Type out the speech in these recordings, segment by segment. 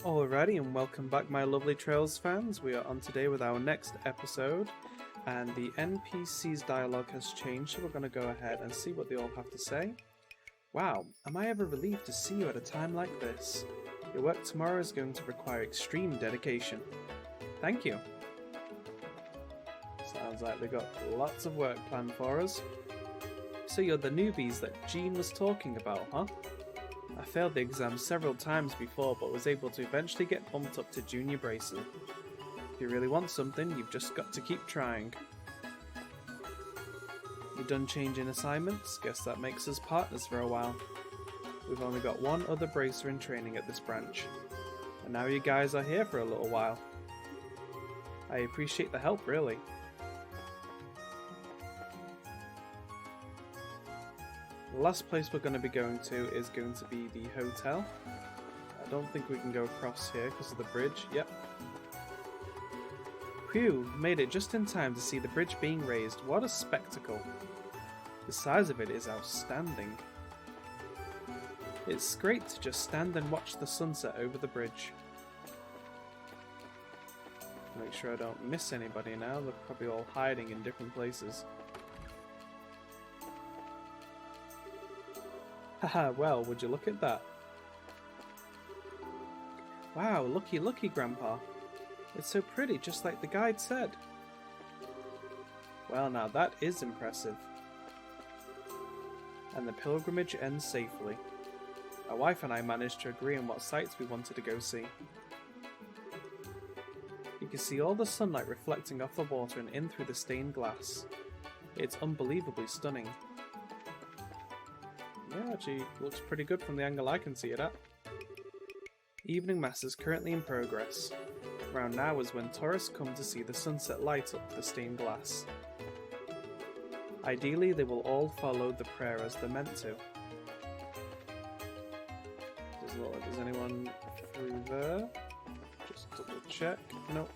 Alrighty, and welcome back, my lovely Trails fans. We are on today with our next episode, and the NPC's dialogue has changed, so we're going to go ahead and see what they all have to say. Wow, am I ever relieved to see you at a time like this? Your work tomorrow is going to require extreme dedication. Thank you. Sounds like they got lots of work planned for us. So you're the newbies that Jean was talking about, huh? I failed the exam several times before, but was able to eventually get bumped up to junior bracer. If you really want something, you've just got to keep trying. You done changing assignments? Guess that makes us partners for a while. We've only got one other bracer in training at this branch, and now you guys are here for a little while. I appreciate the help, really. The last place we're going to be going to is going to be the hotel. I don't think we can go across here because of the bridge. Yep. Phew, made it just in time to see the bridge being raised. What a spectacle. The size of it is outstanding. It's great to just stand and watch the sunset over the bridge. Make sure I don't miss anybody now. They're probably all hiding in different places. Haha, well, would you look at that? Wow, looky, Grandpa. It's so pretty, just like the guide said. Well, now that is impressive. And the pilgrimage ends safely. My wife and I managed to agree on what sites we wanted to go see. You can see all the sunlight reflecting off the water and in through the stained glass. It's unbelievably stunning. Yeah, actually looks pretty good from the angle I can see it at. Evening Mass is currently in progress. Around now is when tourists come to see the sunset light up the stained glass. Ideally, they will all follow the prayer as they're meant to. Doesn't look like there's anyone through there. Just double check. Nope.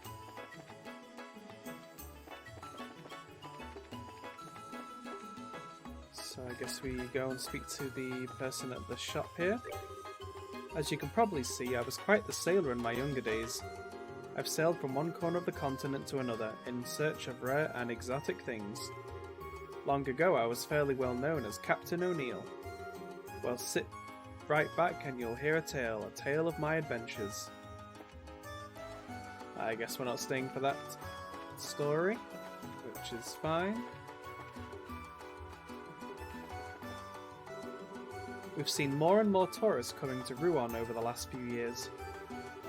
So I guess we go and speak to the person at the shop here. As you can probably see, I was quite the sailor in my younger days. I've sailed from one corner of the continent to another in search of rare and exotic things. Long ago I was fairly well known as Captain O'Neill. Well, sit right back and you'll hear a tale of my adventures. I guess we're not staying for that story, which is fine. We've seen more and more tourists coming to Rouen over the last few years.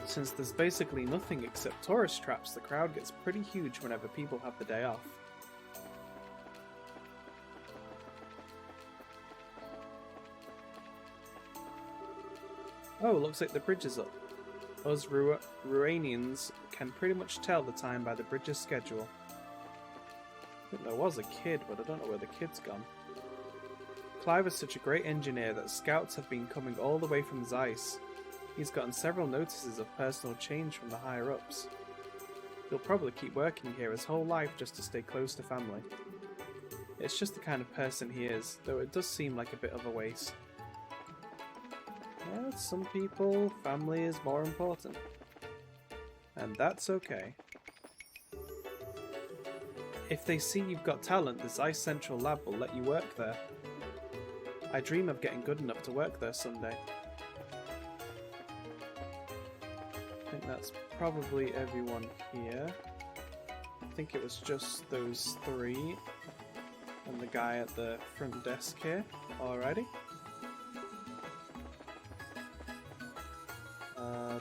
Since there's basically nothing except tourist traps, the crowd gets pretty huge whenever people have the day off. Oh, looks like the bridge is up. Us Rouenians can pretty much tell the time by the bridge's schedule. I think there was a kid, but I don't know where the kid's gone. Clive is such a great engineer that scouts have been coming all the way from Zeiss. He's gotten several notices of personal change from the higher-ups. He'll probably keep working here his whole life just to stay close to family. It's just the kind of person he is, though it does seem like a bit of a waste. Yeah, some people, family is more important. And that's okay. If they see you've got talent, the Zeiss Central Lab will let you work there. I dream of getting good enough to work there someday. I think that's probably everyone here. I think it was just those three and the guy at the front desk here. Alrighty.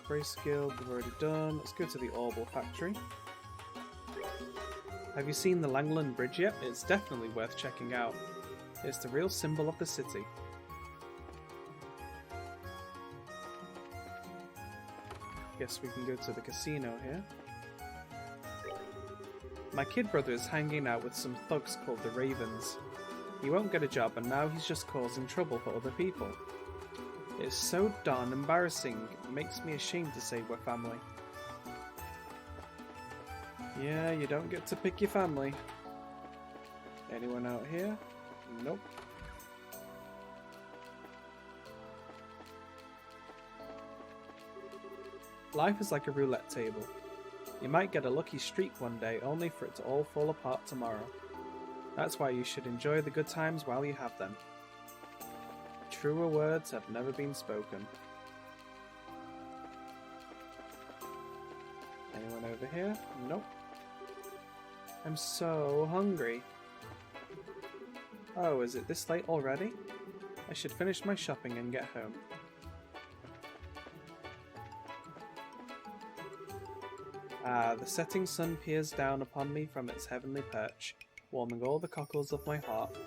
Brace Guild, we've already done. Let's go to the Orbital Factory. Have you seen the Langland Bridge yet? It's definitely worth checking out. It's the real symbol of the city. Guess we can go to the casino here. My kid brother is hanging out with some thugs called the Ravens. He won't get a job and now he's just causing trouble for other people. It's so darn embarrassing, it makes me ashamed to say we're family. Yeah, you don't get to pick your family. Anyone out here? Nope. Life is like a roulette table. You might get a lucky streak one day, only for it to all fall apart tomorrow. That's why you should enjoy the good times while you have them. Truer words have never been spoken. Anyone over here? Nope. I'm so hungry. Oh, is it this late already? I should finish my shopping and get home. Ah, the setting sun peers down upon me from its heavenly perch, warming all the cockles of my heart.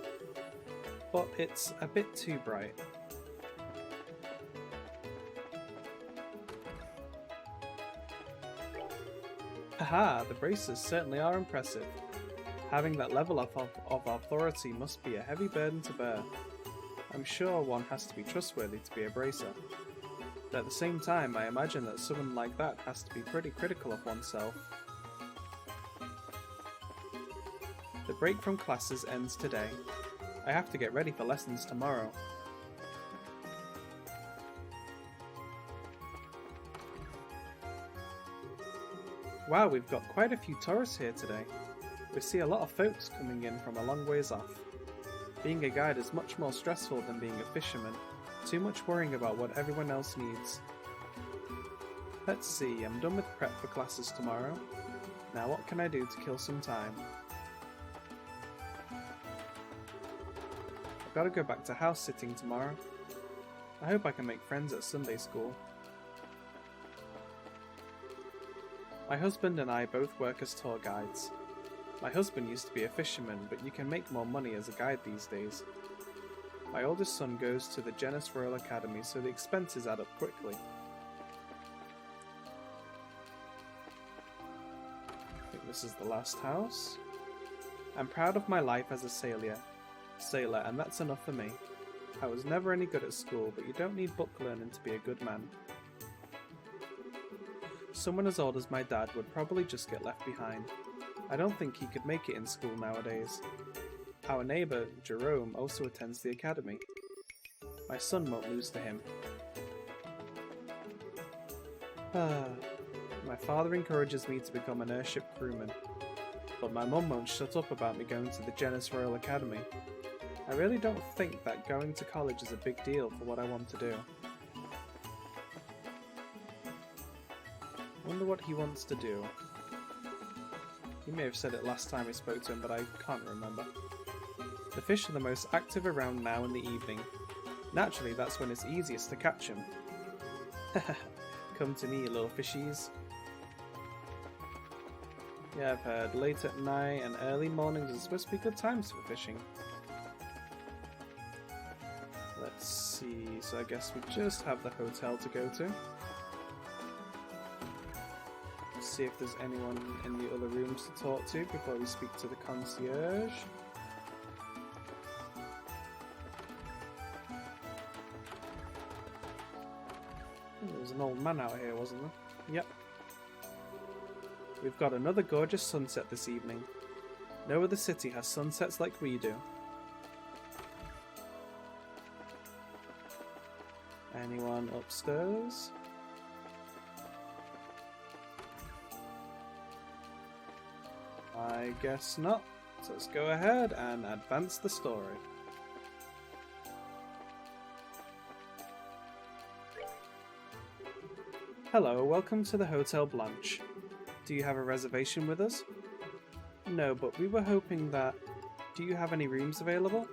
But it's a bit too bright. Haha, the braces certainly are impressive. Having that level of authority must be a heavy burden to bear. I'm sure one has to be trustworthy to be a bracer. But at the same time, I imagine that someone like that has to be pretty critical of oneself. The break from classes ends today. I have to get ready for lessons tomorrow. Wow, we've got quite a few tourists here today. We see a lot of folks coming in from a long ways off. Being a guide is much more stressful than being a fisherman. Too much worrying about what everyone else needs. Let's see, I'm done with prep for classes tomorrow. Now what can I do to kill some time? I've got to go back to house sitting tomorrow. I hope I can make friends at Sunday school. My husband and I both work as tour guides. My husband used to be a fisherman, but you can make more money as a guide these days. My oldest son goes to the Genus Royal Academy, so the expenses add up quickly. I think this is the last house. I'm proud of my life as a sailor, and that's enough for me. I was never any good at school, but you don't need book learning to be a good man. Someone as old as my dad would probably just get left behind. I don't think he could make it in school nowadays. Our neighbour, Jerome, also attends the academy. My son won't lose to him. My father encourages me to become an airship crewman, but my mum won't shut up about me going to the Genus Royal Academy. I really don't think that going to college is a big deal for what I want to do. Wonder what he wants to do. He may have said it last time we spoke to him, but I can't remember. The fish are the most active around now in the evening. Naturally, that's when it's easiest to catch them. Come to me, you little fishies. Yeah, I've heard late at night and early mornings are supposed to be good times for fishing. Let's see, so I guess we just have the hotel to go to. See if there's anyone in the other rooms to talk to before we speak to the concierge. There was an old man out here, wasn't there? Yep. We've got another gorgeous sunset this evening. No other city has sunsets like we do. Anyone upstairs? I guess not. So let's go ahead and advance the story. Hello, welcome to the Hotel Blanche. Do you have a reservation with us? No, but we were hoping that... Do you have any rooms available?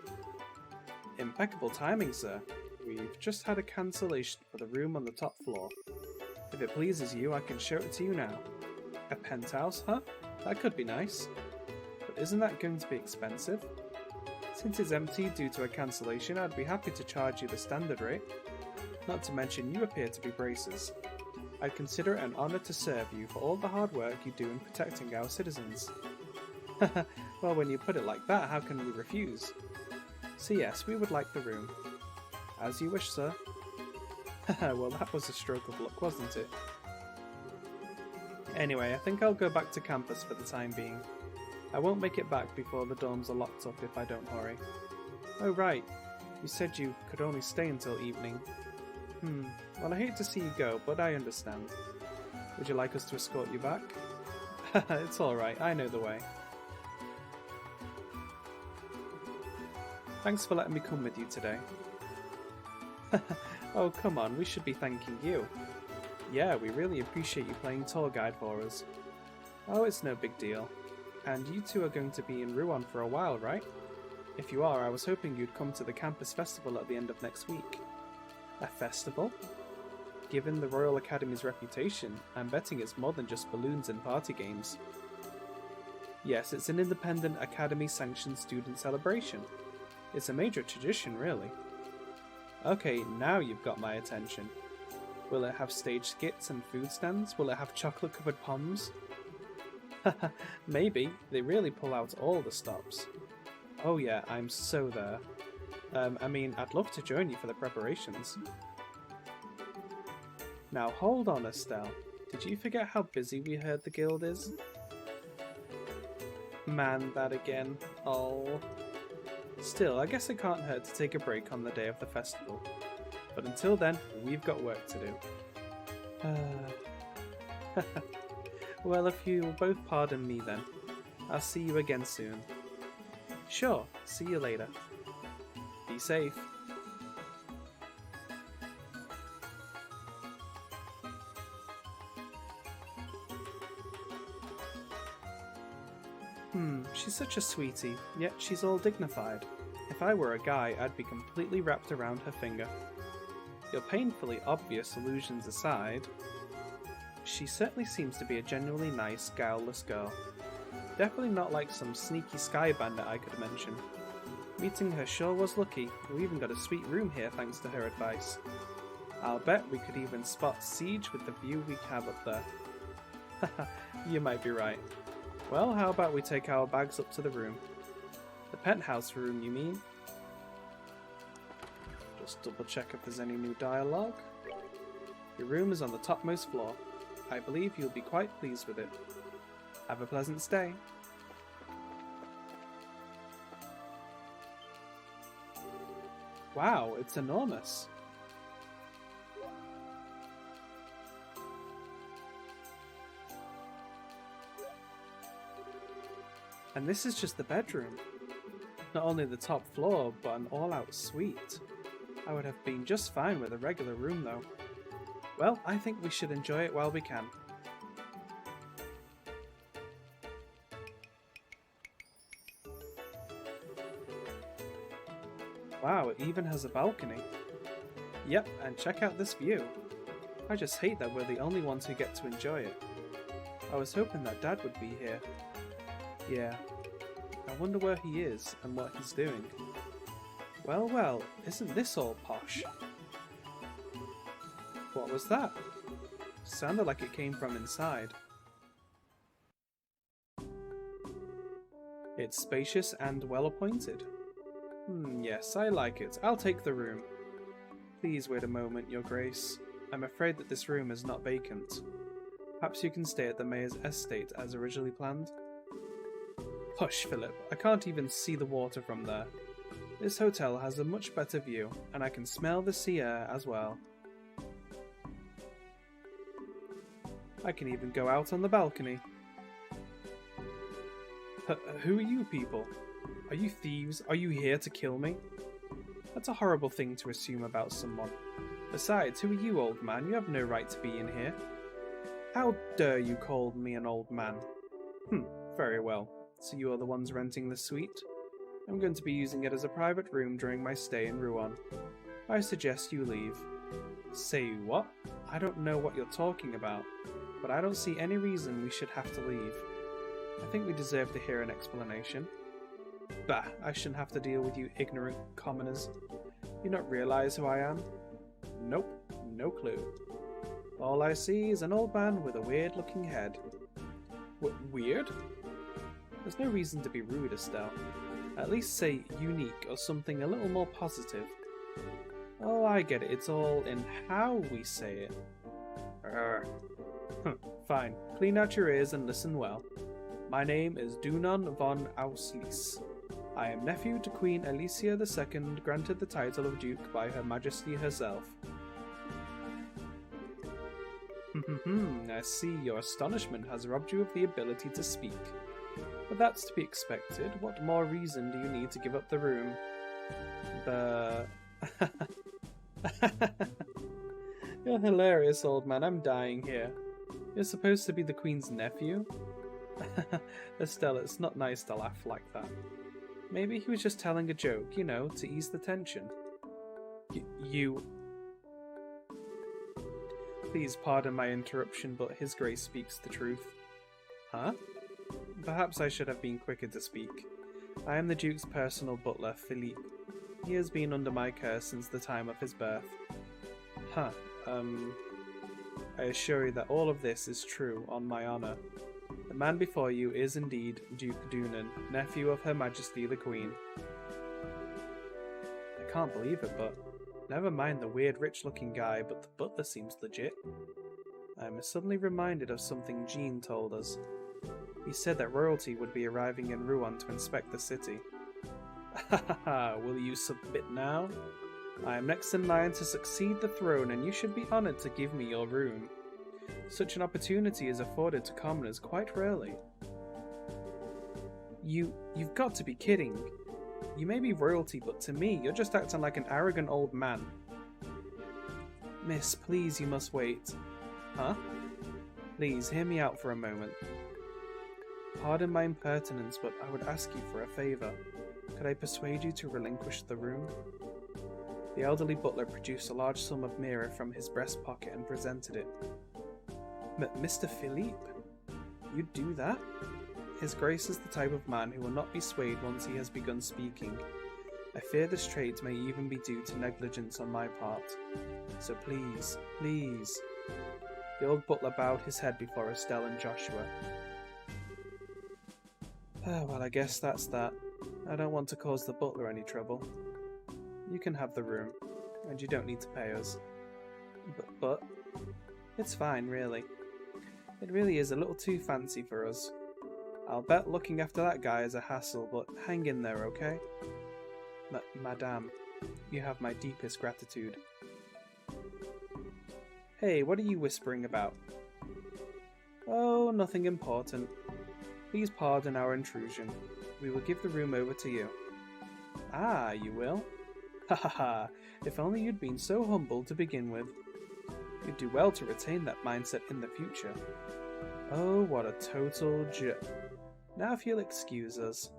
Impeccable timing, sir. We've just had a cancellation for the room on the top floor. If it pleases you, I can show it to you now. A penthouse, huh? That could be nice. But isn't that going to be expensive? Since it's empty due to a cancellation, I'd be happy to charge you the standard rate. Not to mention you appear to be bracers. I'd consider it an honour to serve you for all the hard work you do in protecting our citizens. Well, when you put it like that, how can we refuse? So yes, we would like the room. As you wish, sir. Well, that was a stroke of luck, wasn't it? Anyway, I think I'll go back to campus for the time being. I won't make it back before the dorms are locked up if I don't hurry. Oh right, you said you could only stay until evening. Well, I hate to see you go, but I understand. Would you like us to escort you back? It's alright, I know the way. Thanks for letting me come with you today. Oh, come on, we should be thanking you. Yeah, we really appreciate you playing tour guide for us. Oh, it's no big deal. And you two are going to be in Rouen for a while, right? If you are, I was hoping you'd come to the campus festival at the end of next week. A festival? Given the Royal Academy's reputation, I'm betting it's more than just balloons and party games. Yes, it's an independent Academy-sanctioned student celebration. It's a major tradition, really. Okay, now you've got my attention. Will it have stage skits and food stands? Will it have chocolate-covered poms? Maybe. They really pull out all the stops. Oh yeah, I'm so there. I mean, I'd love to join you for the preparations. Now hold on, Estelle. Did you forget how busy we heard the guild is? Man, that again. Oh. Still, I guess it can't hurt to take a break on the day of the festival. But until then, we've got work to do. Well, if you'll both pardon me then, I'll see you again soon. Sure, see you later. Be safe. She's such a sweetie, yet she's all dignified. If I were a guy, I'd be completely wrapped around her finger. Your painfully obvious allusions aside, she certainly seems to be a genuinely nice, guileless girl. Definitely not like some sneaky sky bandit I could mention. Meeting her sure was lucky. We even got a sweet room here thanks to her advice. I'll bet we could even spot Siege with the view we have up there. Haha, you might be right. Well, how about we take our bags up to the room? The penthouse room, you mean? Just double check if there's any new dialogue. Your room is on the topmost floor. I believe you'll be quite pleased with it. Have a pleasant stay. Wow, it's enormous. And this is just the bedroom. Not only the top floor, but an all-out suite. I would have been just fine with a regular room though. Well, I think we should enjoy it while we can. Wow, it even has a balcony. Yep, and check out this view. I just hate that we're the only ones who get to enjoy it. I was hoping that Dad would be here. Yeah, I wonder where he is and what he's doing. Well, well, isn't this all posh? What was that? Sounded like it came from inside. It's spacious and well appointed. Yes, I like it. I'll take the room. Please wait a moment, Your Grace. I'm afraid that this room is not vacant. Perhaps you can stay at the Mayor's estate as originally planned? Hush, Philip. I can't even see the water from there. This hotel has a much better view, and I can smell the sea air as well. I can even go out on the balcony. Who are you people? Are you thieves? Are you here to kill me? That's a horrible thing to assume about someone. Besides, who are you, old man? You have no right to be in here. How dare you call me an old man? Very well. So you are the ones renting the suite? I'm going to be using it as a private room during my stay in Rouen. I suggest you leave. Say what? I don't know what you're talking about, but I don't see any reason we should have to leave. I think we deserve to hear an explanation. Bah, I shouldn't have to deal with you ignorant commoners. You not realise who I am? Nope, no clue. All I see is an old man with a weird-looking head. Weird? There's no reason to be rude, Estelle. At least say unique or something a little more positive. Oh, I get it. It's all in how we say it. Fine. Clean out your ears and listen well. My name is Dunon von Auslis. I am nephew to Queen Alicia II, granted the title of Duke by Her Majesty herself. I see your astonishment has robbed you of the ability to speak. But that's to be expected. What more reason do you need to give up the room? You're hilarious, old man. I'm dying here. You're supposed to be the Queen's nephew? Estelle, it's not nice to laugh like that. Maybe he was just telling a joke, you know, to ease the tension. You... Please pardon my interruption, but His Grace speaks the truth. Huh? Perhaps I should have been quicker to speak. I am the Duke's personal butler, Philippe. He has been under my care since the time of his birth. Huh, I assure you that all of this is true, on my honour. The man before you is indeed Duke Doonan, nephew of Her Majesty the Queen. I can't believe it, but never mind the weird rich-looking guy, but the butler seems legit. I'm suddenly reminded of something Jean told us. He said that royalty would be arriving in Rouen to inspect the city. Will you submit now? I am next in line to succeed the throne, and you should be honoured to give me your room. Such an opportunity is afforded to commoners quite rarely. You've got to be kidding. You may be royalty, but to me, you're just acting like an arrogant old man. Miss, please, you must wait. Huh? Please, hear me out for a moment. Pardon my impertinence, but I would ask you for a favour. Could I persuade you to relinquish the room? The elderly butler produced a large sum of mirror from his breast pocket and presented it. Mr. Philippe? You'd do that? His Grace is the type of man who will not be swayed once he has begun speaking. I fear this trait may even be due to negligence on my part. So please, please. The old butler bowed his head before Estelle and Joshua. Well, I guess that's that. I don't want to cause the butler any trouble. You can have the room, and you don't need to pay us. But it's fine, really. It really is a little too fancy for us. I'll bet looking after that guy is a hassle, but hang in there, okay? Madame, you have my deepest gratitude. Hey, what are you whispering about? Oh, nothing important. Please pardon our intrusion. We will give the room over to you. Ah, you will? Ha ha ha, if only you'd been so humble to begin with. You'd do well to retain that mindset in the future. Oh, what a total Now if you'll excuse us.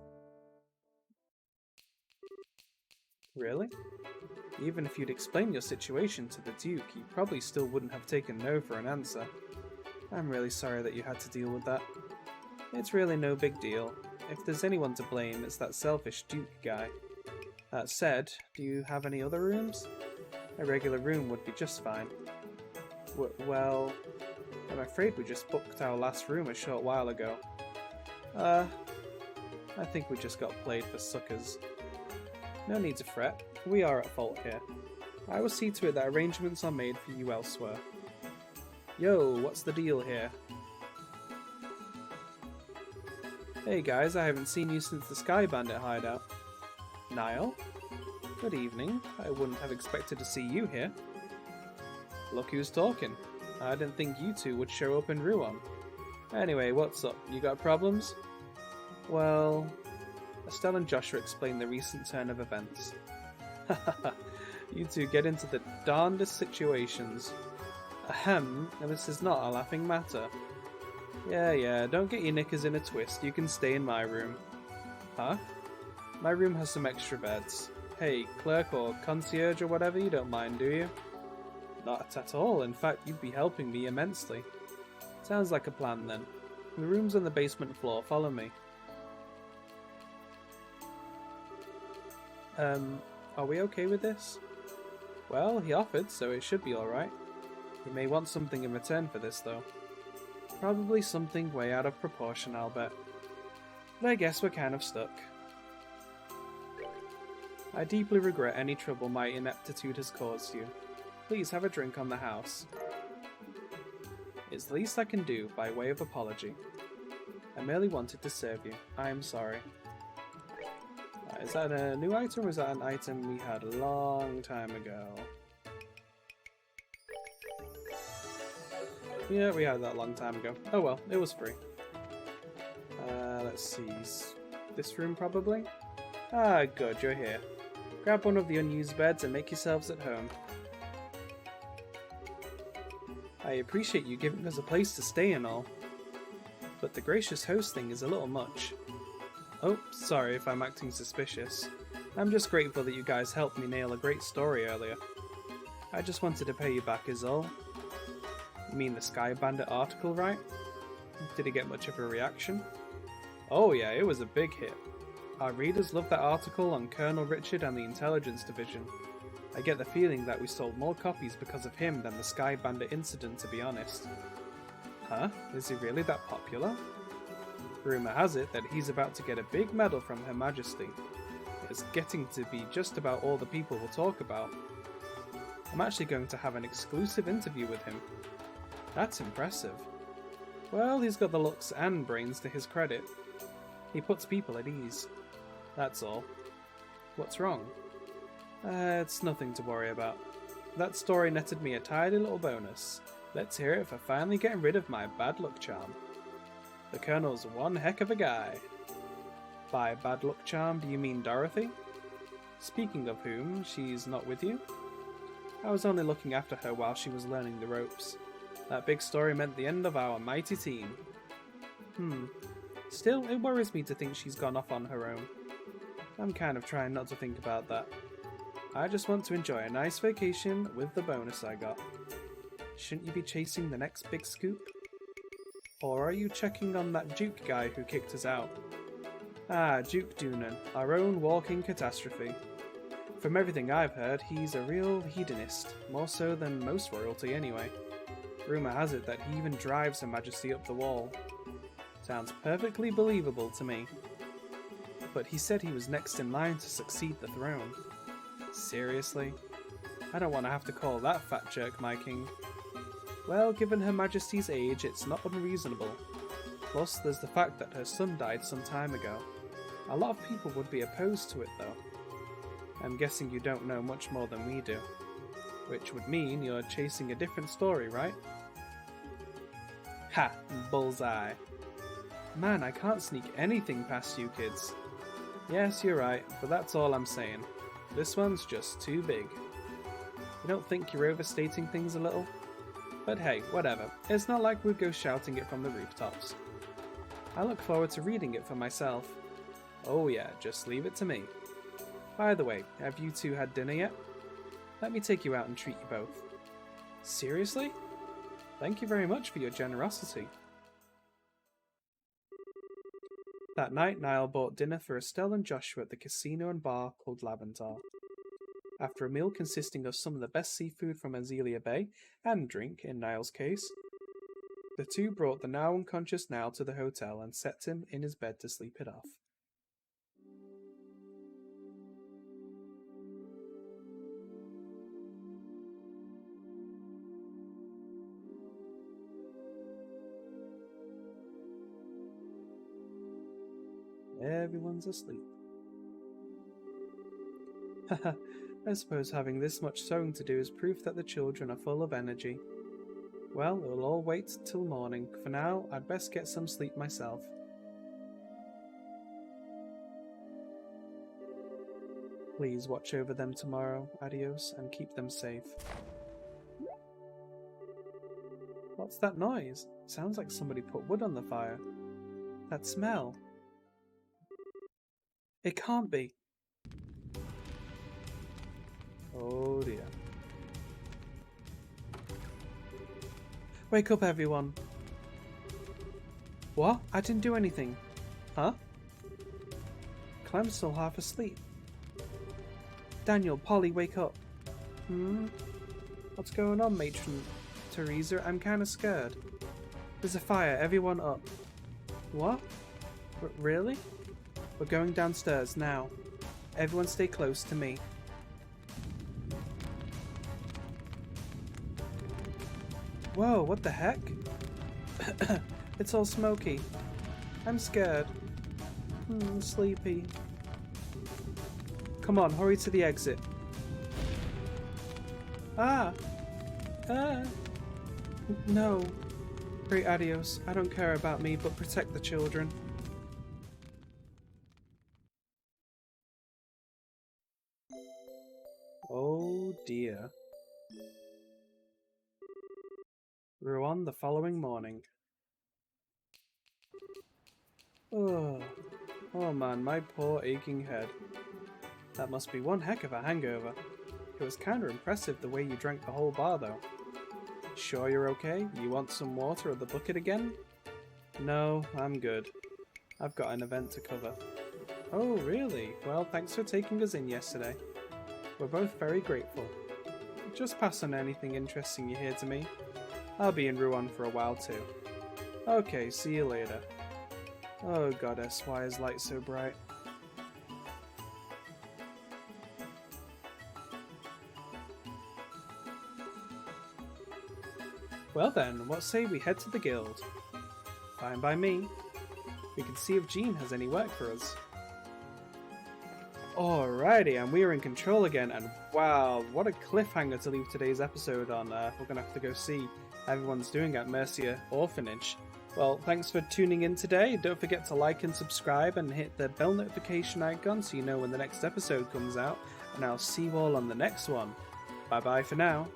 Really? Even if you'd explained your situation to the Duke, he probably still wouldn't have taken no for an answer. I'm really sorry that you had to deal with that. It's really no big deal. If there's anyone to blame, it's that selfish Duke guy. That said, do you have any other rooms? A regular room would be just fine. Well, I'm afraid we just booked our last room a short while ago. I think we just got played for suckers. No need to fret, we are at fault here. I will see to it that arrangements are made for you elsewhere. Yo, what's the deal here? Hey guys, I haven't seen you since the Sky Bandit hideout. Niall? Good evening. I wouldn't have expected to see you here. Look who's talking. I didn't think you two would show up in Rouen. Anyway, what's up? You got problems? Well... Estelle and Joshua explained the recent turn of events. Hahaha, you two get into the darndest situations. Ahem, this is not a laughing matter. Yeah, don't get your knickers in a twist, you can stay in my room. Huh? My room has some extra beds. Hey, clerk or concierge or whatever, you don't mind, do you? Not at all, in fact, you'd be helping me immensely. Sounds like a plan then. The room's on the basement floor, follow me. Are we okay with this? Well, he offered, so it should be alright. He may want something in return for this, though. Probably something way out of proportion, I'll bet. But I guess we're kind of stuck. I deeply regret any trouble my ineptitude has caused you. Please have a drink on the house. It's the least I can do by way of apology. I merely wanted to serve you. I am sorry. Is that a new item or is that an item we had a long time ago? Yeah, we had that a long time ago. Oh well, it was free. Let's see. This room probably? Ah, good, you're here. Grab one of the unused beds and make yourselves at home. I appreciate you giving us a place to stay and all, but the gracious host thing is a little much. Oh, sorry if I'm acting suspicious. I'm just grateful that you guys helped me nail a great story earlier. I just wanted to pay you back is all. You mean the Sky Bandit article, right? Did it get much of a reaction? Oh yeah, it was a big hit. Our readers loved that article on Colonel Richard and the Intelligence Division. I get the feeling that we sold more copies because of him than the Sky Bandit incident, to be honest. Huh? Is he really that popular? Rumour has it that he's about to get a big medal from Her Majesty. It's getting to be just about all the people will talk about. I'm actually going to have an exclusive interview with him. That's impressive. Well, he's got the looks and brains to his credit. He puts people at ease. That's all. What's wrong? It's nothing to worry about. That story netted me a tidy little bonus. Let's hear it for finally getting rid of my bad luck charm. The Colonel's one heck of a guy. By bad luck charm, do you mean Dorothy? Speaking of whom, she's not with you? I was only looking after her while she was learning the ropes. That big story meant the end of our mighty team. Still, it worries me to think she's gone off on her own. I'm kind of trying not to think about that. I just want to enjoy a nice vacation with the bonus I got. Shouldn't you be chasing the next big scoop? Or are you checking on that Duke guy who kicked us out? Ah, Duke Doonan, our own walking catastrophe. From everything I've heard, he's a real hedonist, more so than most royalty anyway. Rumour has it that he even drives Her Majesty up the wall. Sounds perfectly believable to me. But he said he was next in line to succeed the throne. Seriously? I don't want to have to call that fat jerk my king. Well, given Her Majesty's age, it's not unreasonable. Plus, there's the fact that her son died some time ago. A lot of people would be opposed to it, though. I'm guessing you don't know much more than we do. Which would mean you're chasing a different story, right? Ha! Bullseye. Man, I can't sneak anything past you kids. Yes, you're right, but that's all I'm saying. This one's just too big. You don't think you're overstating things a little? But hey, whatever. It's not like we'd go shouting it from the rooftops. I look forward to reading it for myself. Oh yeah, just leave it to me. By the way, have you two had dinner yet? Let me take you out and treat you both. Seriously? Thank you very much for your generosity. That night, Niall bought dinner for Estelle and Joshua at the casino and bar called Laventar. After a meal consisting of some of the best seafood from Azealia Bay, and drink in Niall's case, the two brought the now unconscious Niall to the hotel and set him in his bed to sleep it off. Everyone's asleep. Haha, I suppose having this much sewing to do is proof that the children are full of energy. Well, we'll all wait till morning. For now, I'd best get some sleep myself. Please watch over them tomorrow, Adios, and keep them safe. What's that noise? Sounds like somebody put wood on the fire. That smell. It can't be. Oh dear. Wake up, everyone. What? I didn't do anything. Huh? Clem's still half asleep. Daniel, Polly, wake up. What's going on, Matron Teresa? I'm kinda scared. There's a fire, everyone up. What? Really? We're going downstairs now. Everyone stay close to me. Whoa, what the heck? It's all smoky. I'm scared. Sleepy. Come on, hurry to the exit. No. Great, adios. I don't care about me, but protect the children. Oh dear. Rouen the following morning. Oh man, my poor aching head. That must be one heck of a hangover. It was kinda impressive the way you drank the whole bar though. Sure you're okay? You want some water or the bucket again? No, I'm good. I've got an event to cover. Oh really? Well, thanks for taking us in yesterday. We're both very grateful. Just pass on anything interesting you hear to me. I'll be in Rouen for a while too. Okay, see you later. Oh goddess, why is light so bright? Well then, what say we head to the guild? Fine by me. We can see if Jean has any work for us. Alrighty, and we are in control again, and wow, what a cliffhanger to leave today's episode on. We're gonna have to go see how everyone's doing at Mercia Orphanage. Well, thanks for tuning in today. Don't forget to like and subscribe and hit the bell notification icon so you know when the next episode comes out, and I'll see you all on the next one. Bye bye for now.